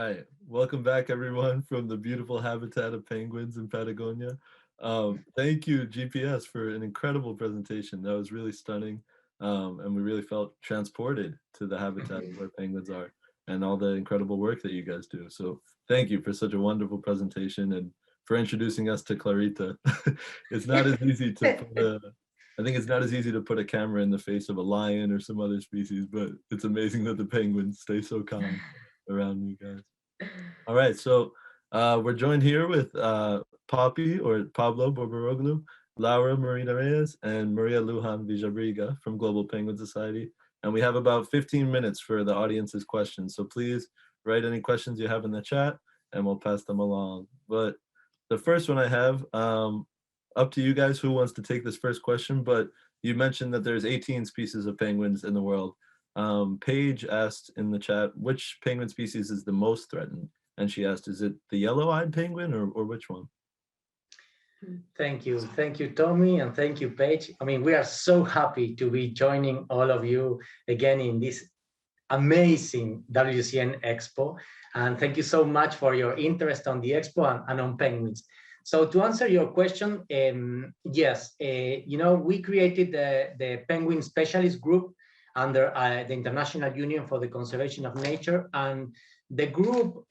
right. Welcome back, everyone, from the beautiful habitat of penguins in Patagonia. Thank you, GPS, for an incredible presentation. That was really stunning. And we really felt transported to the habitat where penguins are and all the incredible work that you guys do. So thank you for such a wonderful presentation and for introducing us to Clarita. It's not as easy to put a, I think it's not as easy to put a camera in the face of a lion or some other species, but it's amazing that the penguins stay so calm around you guys. All right, so we're joined here with Poppy or Pablo Borboroglu, Laura Marina Reyes, and Maria Lujan Villabriga from Global Penguin Society. And we have about 15 minutes for the audience's questions. So please write any questions you have in the chat and we'll pass them along. But the first one I have, up to you guys who wants to take this first question, but you mentioned that there's 18 species of penguins in the world. Paige asked in the chat, which penguin species is the most threatened? And she asked, is it the yellow-eyed penguin or which one? Thank you, Tommy, and thank you, Paige. I mean, we are so happy to be joining all of you again in this amazing WCN Expo. And thank you so much for your interest on the Expo and on penguins. So to answer your question, yes, we created the Penguin Specialist Group under the International Union for the Conservation of Nature, and the group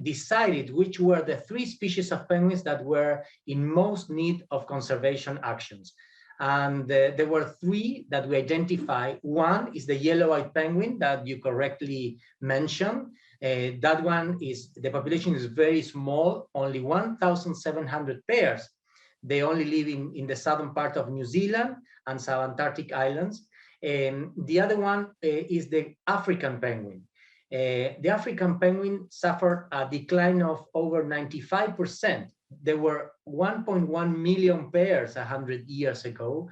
decided which were the 3 species of penguins that were in most need of conservation actions. And there were 3 that we identified. One is the yellow-eyed penguin that you correctly mentioned. That one is, the population is very small, only 1,700 pairs. They only live in the southern part of New Zealand and subantarctic islands. The other one is the African penguin. The African penguin suffered a decline of over 95%. There were 1.1 million pairs 100 years ago,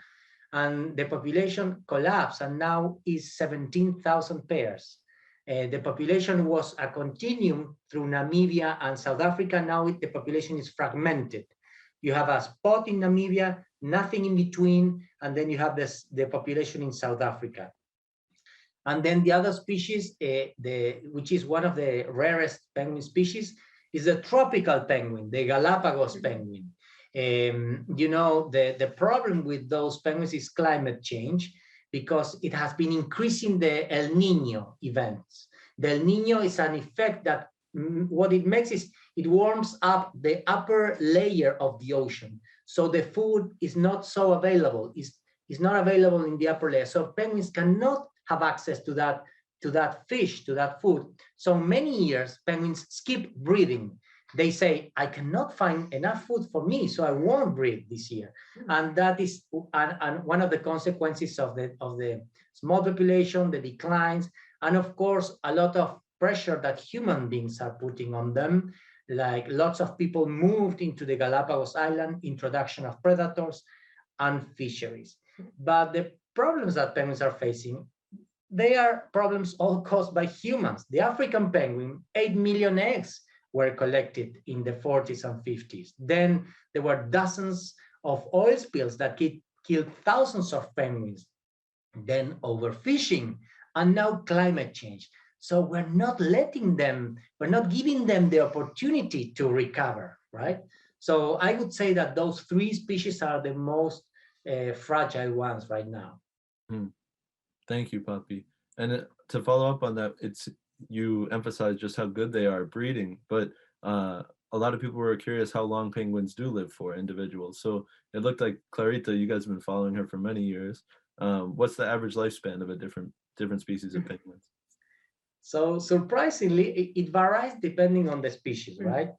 and the population collapsed and now is 17,000 pairs. The population was a continuum through Namibia and South Africa. Now the population is fragmented. You have a spot in Namibia, nothing in between, and then you have the population in South Africa. And then the other species, which is one of the rarest penguin species, is the tropical penguin, the Galapagos penguin. The problem with those penguins is climate change, because it has been increasing the El Nino events. The El Nino is an effect that what it makes is it warms up the upper layer of the ocean. So the food is not so available, is not available in the upper layer. So penguins cannot have access to that fish, to that food. So many years, penguins skip breeding. They say, I cannot find enough food for me, so I won't breed this year. And that is one of the consequences of the small population, the declines, and of course, a lot of pressure that human beings are putting on them. Like lots of people moved into the Galapagos Island, introduction of predators and fisheries. But the problems that penguins are facing, they are problems all caused by humans. The African penguin, 8 million eggs were collected in the 40s and 50s. Then there were dozens of oil spills that killed thousands of penguins. Then overfishing, and now climate change. So we're not letting them, we're not giving them the opportunity to recover, right? So I would say that those 3 species are the most fragile ones right now. Thank you, Poppy. And to follow up on that, you emphasize just how good they are at breeding, but a lot of people were curious how long penguins do live for, individuals. So it looked like Clarita, you guys have been following her for many years. What's the average lifespan of a different species of penguins? So surprisingly, it varies depending on the species, right?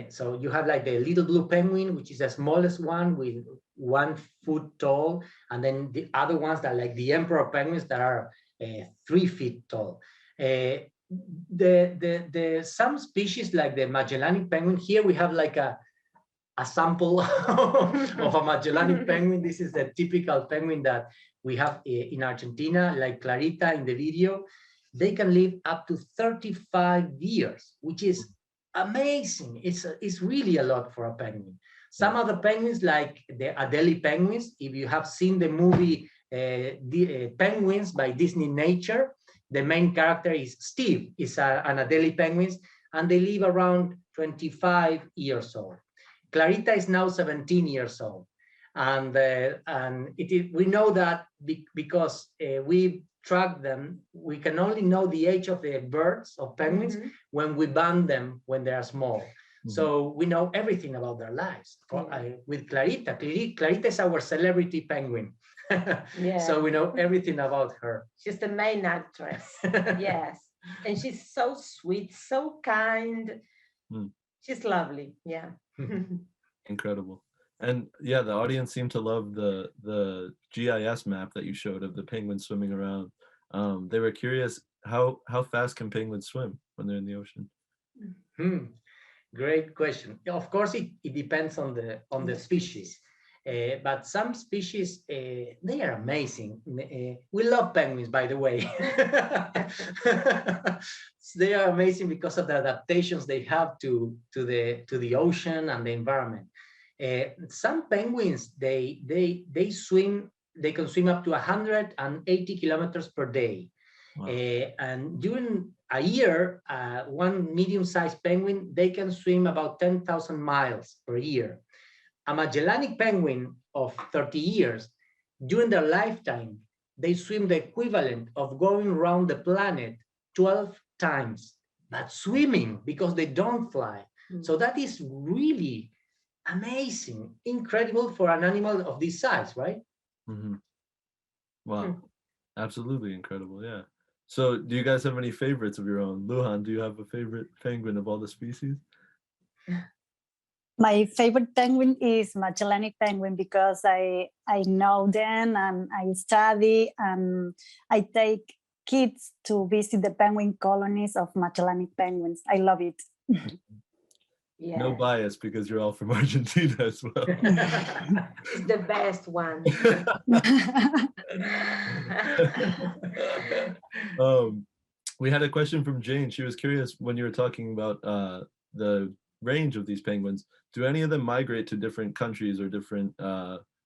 So you have like the little blue penguin, which is the smallest one with 1 foot tall, and then the other ones that are like the emperor penguins that are 3 feet tall. Some species like the Magellanic penguin, here we have like a sample of a Magellanic penguin. This is the typical penguin that we have in Argentina, like Clarita in the video. They can live up to 35 years, which is amazing. It's really a lot for a penguin. Some other penguins, like the Adelie penguins, if you have seen the movie Penguins by Disney Nature, The main character is Steve, is an Adelie penguins, and they live around 25 years old. Clarita is now 17 years old. And we know that because we track them, we can only know the age of the birds, of penguins, when we band them when they are small. So we know everything about their lives. With Clarita, Clarita is our celebrity penguin. So we know everything about her. She's the main actress. Yes. And she's so sweet, so kind. She's lovely. Yeah. Incredible. And yeah, the audience seemed to love the GIS map that you showed of the penguins swimming around. They were curious, how fast can penguins swim when they're in the ocean? Great question. Of course, it depends on the species. But some species, they are amazing. We love penguins, by the way. They are amazing because of the adaptations they have to the ocean and the environment. Some penguins, they can swim up to 180 kilometers per day. Wow. And during a year, one medium-sized penguin, they can swim about 10,000 miles per year. A Magellanic penguin of 30 years, during their lifetime, they swim the equivalent of going around the planet 12 times, but swimming because they don't fly. So that is really amazing, incredible for an animal of this size, right? Wow, absolutely incredible, yeah. So do you guys have any favorites of your own? Luhan, do you have a favorite penguin of all the species? My favorite penguin is Magellanic penguin because I know them and I study and I take kids to visit the penguin colonies of Magellanic penguins. I love it. Yeah. No bias because you're all from Argentina as well. It's the best one. We had a question from Jane. She was curious when you were talking about the range of these penguins. Do any of them migrate to different countries or different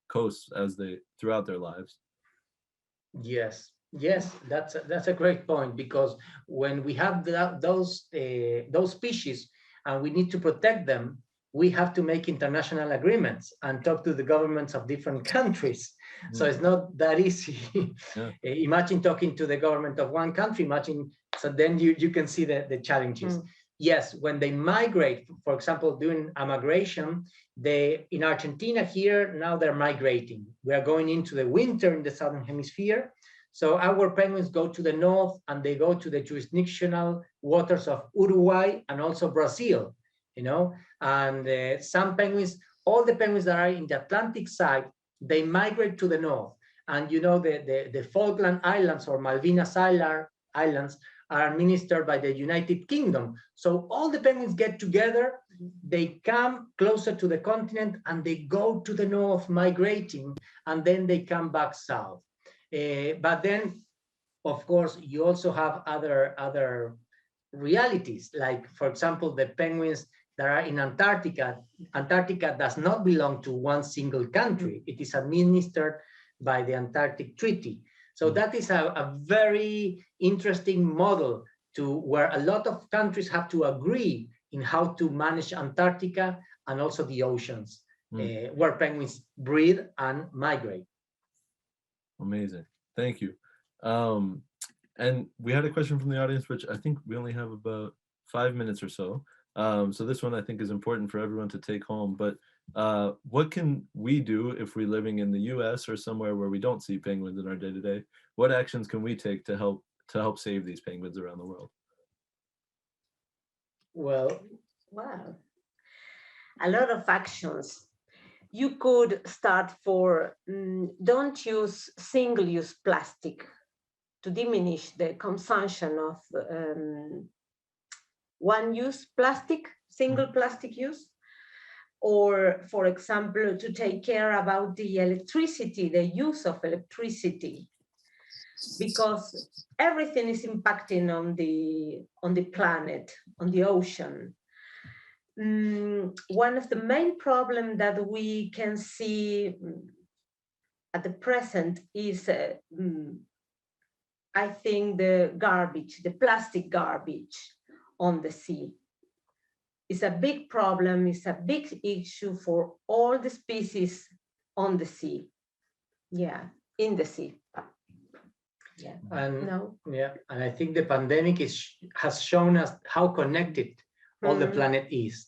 coasts as throughout their lives? Yes, that's a great point, because when we have those species and we need to protect them, we have to make international agreements and talk to the governments of different countries. So it's not that easy. Yeah. Imagine talking to the government of one country, so then you can see the challenges. Yes, when they migrate, for example, during a migration, in Argentina here, now they're migrating. We are going into the winter in the Southern Hemisphere. So our penguins go to the north and they go to the jurisdictional waters of Uruguay and also Brazil, and some penguins, all the penguins that are in the Atlantic side, they migrate to the north. And the Falkland Islands or Malvinas Islands are administered by the United Kingdom. So all the penguins get together, they come closer to the continent and they go to the north migrating, and then they come back south. But then, of course, you also have other realities, like, for example, the penguins that are in Antarctica. Antarctica does not belong to one single country. It is administered by the Antarctic Treaty. So that is a very interesting model where a lot of countries have to agree in how to manage Antarctica and also the oceans, where penguins breed and migrate. Amazing. Thank you. And we had a question from the audience, which I think we only have about 5 minutes or so. So this one I think is important for everyone to take home. But what can we do if we're living in the US or somewhere where we don't see penguins in our day-to-day? What actions can we take to help save these penguins around the world? Well, wow. A lot of actions. You could start don't use single-use plastic to diminish the consumption of one-use plastic, single plastic use. Or, for example, to take care about the electricity, the use of electricity, because everything is impacting on the planet, on the ocean. One of the main problems that we can see at the present is I think the garbage, the plastic garbage on the sea is a big problem, is a big issue for all the species on the sea. Yeah, in the sea. Yeah. And no. yeah, and I think the pandemic has shown us how connected all the planet is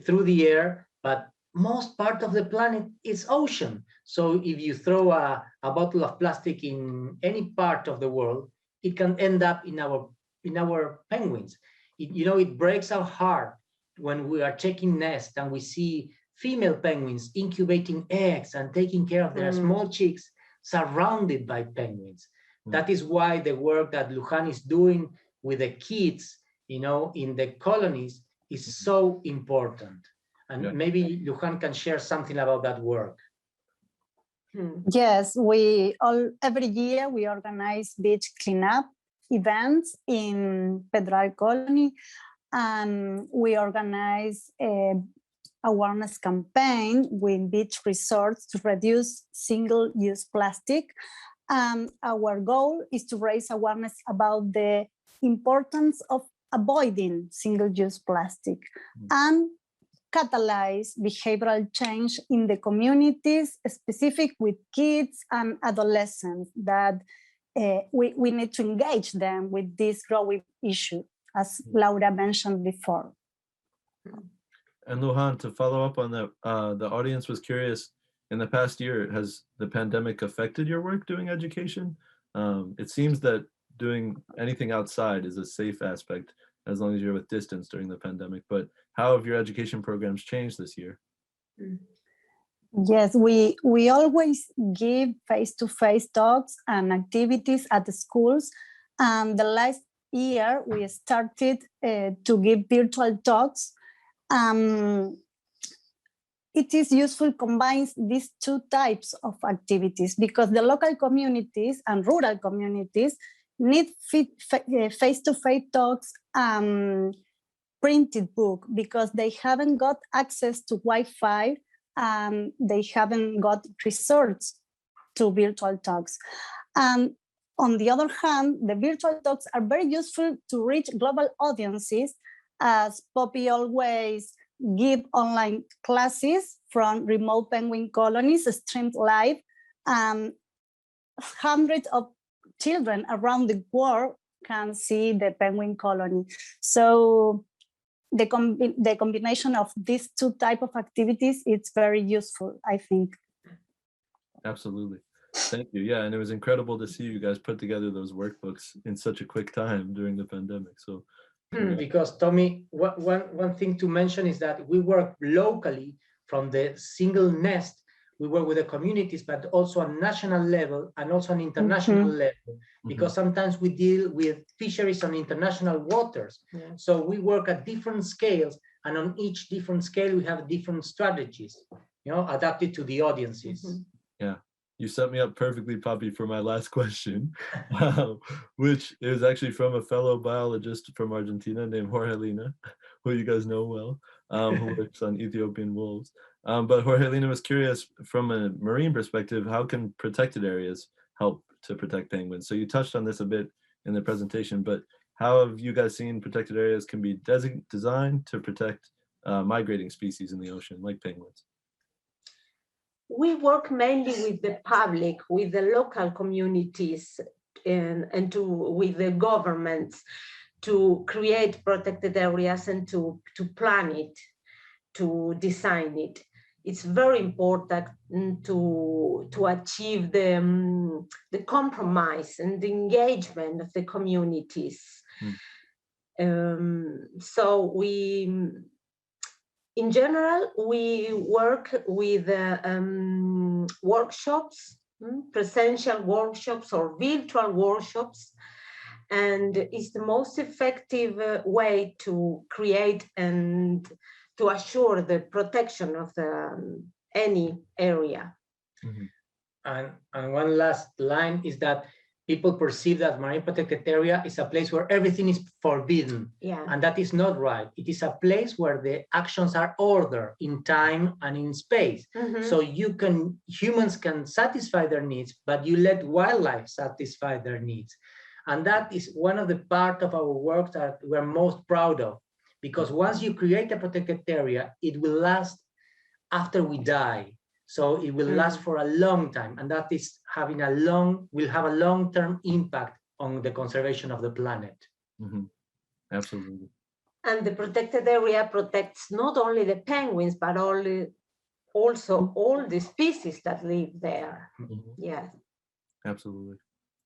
through the air, but most part of the planet is ocean. So if you throw a bottle of plastic in any part of the world, it can end up in our penguins. It breaks our heart when we are checking nests and we see female penguins incubating eggs and taking care of their small chicks surrounded by penguins. That is why the work that Luján is doing with the kids, in the colonies is so important. And maybe Luján can share something about that work. Yes, every year we organize beach cleanup events in Pedral Colony, and we organize a awareness campaign with beach resorts to reduce single-use plastic. Our goal is to raise awareness about the importance of avoiding single-use plastic and catalyze behavioral change in the communities, specific with kids and adolescents, that we need to engage them with this growing issue, as Laura mentioned before. And Luján, to follow up on that, the audience was curious, in the past year, has the pandemic affected your work doing education? It seems that doing anything outside is a safe aspect as long as you're with distance during the pandemic, but how have your education programs changed this year? Yes, we always give face-to-face talks and activities at the schools. And the last year, we started to give virtual talks. It is useful combines these two types of activities because the local communities and rural communities need face-to-face talks, printed book, because they haven't got access to Wi-Fi and they haven't got resources to virtual talks. And on the other hand, the virtual talks are very useful to reach global audiences, as Poppy always give online classes from remote penguin colonies streamed live. Hundreds of children around the world can see the penguin colony. So the combination of these two types of activities, it's very useful, I think. Absolutely. Thank you. Yeah, and it was incredible to see you guys put together those workbooks in such a quick time during the pandemic. So because Tommy, one thing to mention is that we work locally from the single nest. We work with the communities, but also on national level and also on international level, because sometimes we deal with fisheries on international waters. So we work at different scales, and on each different scale, we have different strategies, adapted to the audiences. Yeah. You set me up perfectly, Poppy, for my last question, which is actually from a fellow biologist from Argentina named Jorgelina, who you guys know well, who works on Ethiopian wolves. But Jorgelina was curious, from a marine perspective, how can protected areas help to protect penguins? So you touched on this a bit in the presentation, but how have you guys seen protected areas can be designed to protect migrating species in the ocean, like penguins? We work mainly with the public, with the local communities, and with the governments to create protected areas and to plan it, to design it. It's very important to achieve the compromise and the engagement of the communities. So in general, we work with workshops, presential workshops or virtual workshops, and it's the most effective way to create and to assure the protection of any area. And one last line is that people perceive that marine protected area is a place where everything is forbidden. And that is not right. It is a place where the actions are ordered in time and in space. So humans can satisfy their needs, but you let wildlife satisfy their needs. And that is one of the part of our work that we're most proud of, because once you create a protected area, it will last after we die. So it will last for a long time, and that is will have a long-term impact on the conservation of the planet. Absolutely. And the protected area protects not only the penguins, but also all the species that live there. Yes. Absolutely.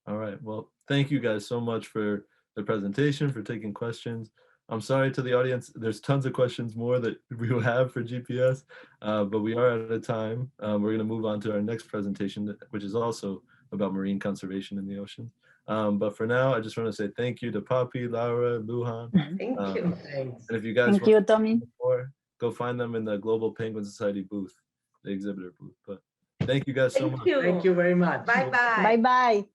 All right. Well, thank you guys so much for the presentation, for taking questions. I'm sorry to the audience. There's tons of questions more that we will have for GPS, but we are out of time. We're going to move on to our next presentation, which is also about marine conservation in the ocean. But for now, I just want to say thank you to Papi, Laura, Lujan. Thank you. Thanks. And if you guys Thank want you, to Tommy. more, go find them in the Global Penguin Society booth, the exhibitor booth. But thank you guys so much. Thank you. Thank you very much. Bye-bye. Bye-bye.